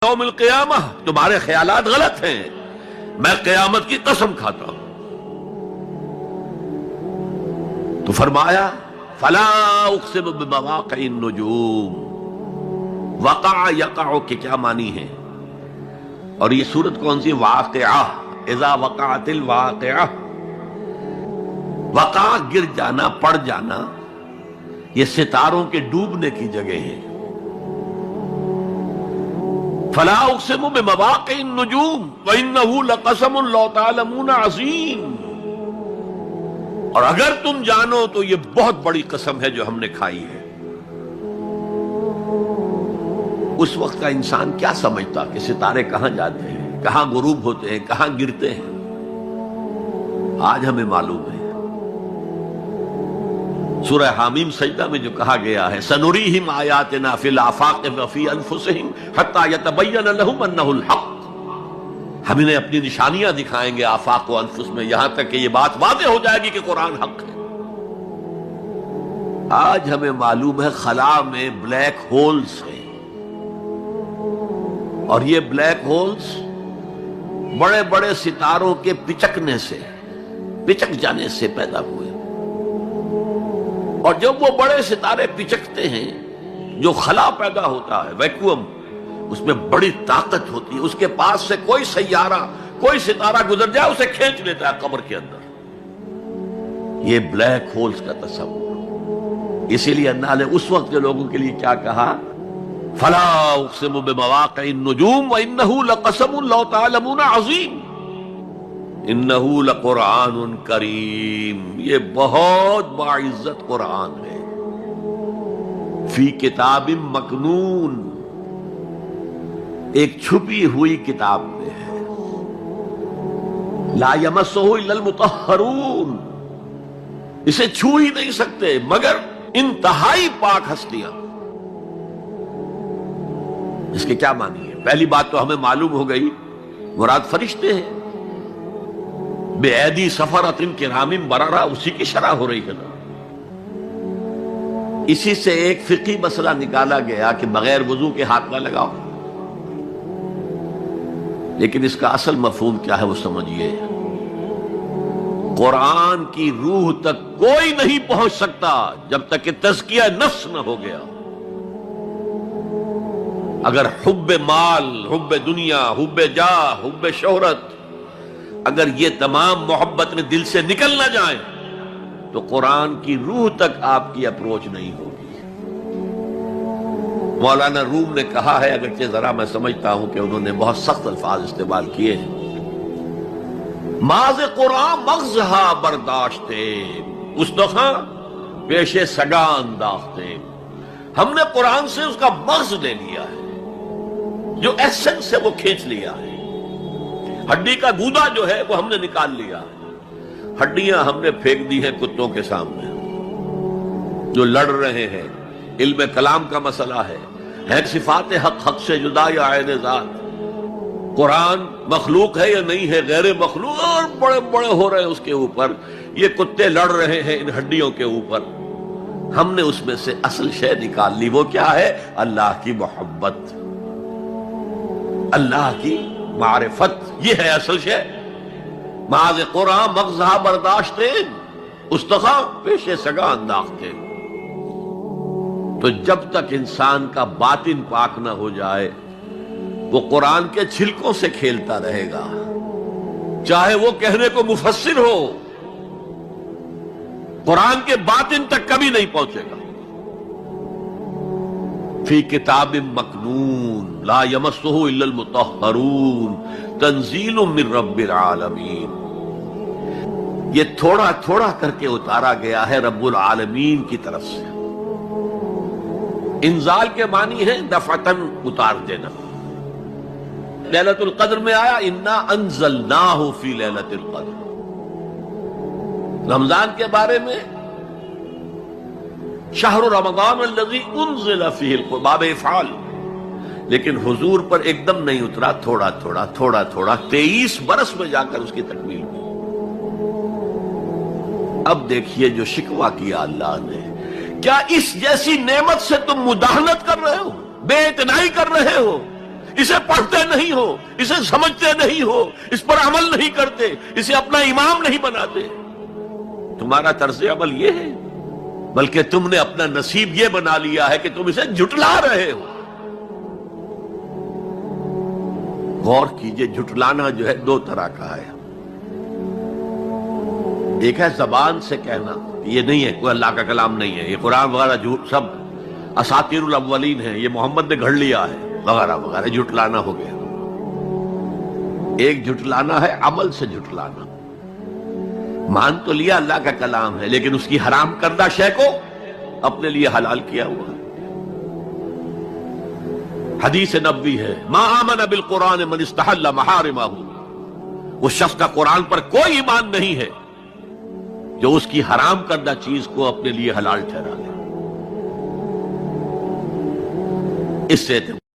یوم القیامہ، تمہارے خیالات غلط ہیں، میں قیامت کی قسم کھاتا ہوں۔ تو فرمایا فلا اقسم بمواقع النجوم، وقع یقع کے کیا معنی ہے؟ اور یہ سورت کون سی؟ واقعہ، اذا وقعت الواقعہ، وقع گر جانا، پڑ جانا، یہ ستاروں کے ڈوبنے کی جگہ ہے۔ فلا اقسم بمواقع النجوم وانه لقسم لو تعلمون عظیم، اور اگر تم جانو تو یہ بہت بڑی قسم ہے جو ہم نے کھائی ہے۔ اس وقت کا انسان کیا سمجھتا کہ ستارے کہاں جاتے ہیں، کہاں غروب ہوتے ہیں، کہاں گرتے ہیں؟ آج ہمیں معلوم ہے۔ سورہ حامیم سجدہ میں جو کہا گیا ہے سنریہم آیاتنا فی الآفاق وفی انفسہم حتی یتبین لہم انہ الحق، ہم انہیں اپنی نشانیاں دکھائیں گے آفاق و انفس میں، یہاں تک کہ یہ بات واضح ہو جائے گی کہ قرآن حق ہے۔ آج ہمیں معلوم ہے خلا میں بلیک ہولز ہیں، اور یہ بلیک ہولز بڑے بڑے ستاروں کے پچکنے سے، پچک جانے سے پیدا ہوئے، اور جب وہ بڑے ستارے پچکتے ہیں، جو خلا پیدا ہوتا ہے، ویکیوم، اس میں بڑی طاقت ہوتی ہے، اس کے پاس سے کوئی سیارہ، کوئی ستارہ گزر جائے اسے کھینچ لیتا ہے قبر کے اندر۔ یہ بلیک ہولز کا تصور۔ اسی لیے اللہ نے اس وقت کے لوگوں کے لیے کیا کہا؟ فلا اقسم بمواقع النجوم وانہ لقسم لو تعلمون عظیم، انہ لقرآن کریم، یہ بہت باعزت قرآن ہے، فی کتاب مکنون، ایک چھپی ہوئی کتاب میں ہے، لا یمسہ الا المطہرون، اسے چھو ہی نہیں سکتے مگر انتہائی پاک ہستیاں۔ اس کے کیا معنی ہے؟ پہلی بات تو ہمیں معلوم ہو گئی، مراد فرشتے ہیں، بے ایدی سفرۃ کرام بررہ، اسی کی شرح ہو رہی ہے نا۔ اسی سے ایک فقہی مسئلہ نکالا گیا کہ بغیر وضو کے ہاتھ نہ لگاؤ، لیکن اس کا اصل مفہوم کیا ہے وہ سمجھیے۔ قرآن کی روح تک کوئی نہیں پہنچ سکتا جب تک کہ تزکیہ نفس نہ ہو گیا۔ اگر حب مال، حب دنیا، حب جاہ، حب شہرت، اگر یہ تمام محبت میں دل سے نکل نہ جائیں تو قرآن کی روح تک آپ کی اپروچ نہیں ہوگی۔ مولانا روم نے کہا ہے، اگرچہ ذرا میں سمجھتا ہوں کہ انہوں نے بہت سخت الفاظ استعمال کیے ہیں، ماز قرآن مغزہا برداشتے استخاں پیش سگا انداختے، ہم نے قرآن سے اس کا مغز لے لیا ہے، جو ایسنس ہے وہ کھینچ لیا ہے، ہڈی کا گودا جو ہے وہ ہم نے نکال لیا، ہڈیاں ہم نے پھینک دی ہیں کتوں کے سامنے جو لڑ رہے ہیں۔ علم کلام کا مسئلہ ہے صفات حق حق سے جدا یا عین ذات، قرآن مخلوق ہے یا نہیں ہے، غیر مخلوق، اور بڑے بڑے ہو رہے ہیں اس کے اوپر، یہ کتے لڑ رہے ہیں ان ہڈیوں کے اوپر۔ ہم نے اس میں سے اصل شے نکال لی، وہ کیا ہے؟ اللہ کی محبت، اللہ کی معرفت، یہ ہے اصل شے۔ معاذ قرآن مغزہ برداشتے استخاں پیش سگا انداختے۔ تو جب تک انسان کا باطن پاک نہ ہو جائے وہ قرآن کے چھلکوں سے کھیلتا رہے گا، چاہے وہ کہنے کو مفسر ہو، قرآن کے باطن تک کبھی نہیں پہنچے گا۔ فی کتاب مکنون لا یمسہ الا المطہرون تنزیل من رب العالمین، یہ تھوڑا تھوڑا کر کے اتارا گیا ہے رب العالمین کی طرف سے۔ انزال کے معنی ہے دفعتاً اتار دینا۔ لیلۃ القدر میں آیا انا انزلناہ فی لیلۃ القدر، رمضان کے بارے میں شہر رمضان الذی انزل فیہ القرآن، باب افعال، لیکن حضور پر ایک دم نہیں اترا، تھوڑا تھوڑا تھوڑا تھوڑا، 23 برس میں جا کر اس کی تکمیل ہوئی۔ اب دیکھیے جو شکوہ کیا اللہ نے، کیا اس جیسی نعمت سے تم مداہنت کر رہے ہو، بے اعتنائی کر رہے ہو؟ اسے پڑھتے نہیں ہو، اسے سمجھتے نہیں ہو، اس پر عمل نہیں کرتے، اسے اپنا امام نہیں بناتے، تمہارا طرز عمل یہ ہے، بلکہ تم نے اپنا نصیب یہ بنا لیا ہے کہ تم اسے جھٹلا رہے ہو۔ غور کیجئے، جھٹلانا جو ہے دو طرح کا ہے۔ ایک ہے زبان سے کہنا، یہ نہیں ہے، کوئی اللہ کا کلام نہیں ہے، یہ قرآن وغیرہ جھوٹ سب اساطیر الاولین ہیں، یہ محمد نے گھڑ لیا ہے وغیرہ وغیرہ، جھٹلانا ہو گیا۔ ایک جھٹلانا ہے عمل سے جھٹلانا، مان تو لیا اللہ کا کلام ہے لیکن اس کی حرام کردہ شے کو اپنے لیے حلال کیا ہوا ہے۔ حدیث نبوی ہے، ما آمن بالقرآن من استحل محارمہ، اس شخص کا قرآن پر کوئی ایمان نہیں ہے جو اس کی حرام کردہ چیز کو اپنے لیے حلال ٹھہرا لے۔ اس سے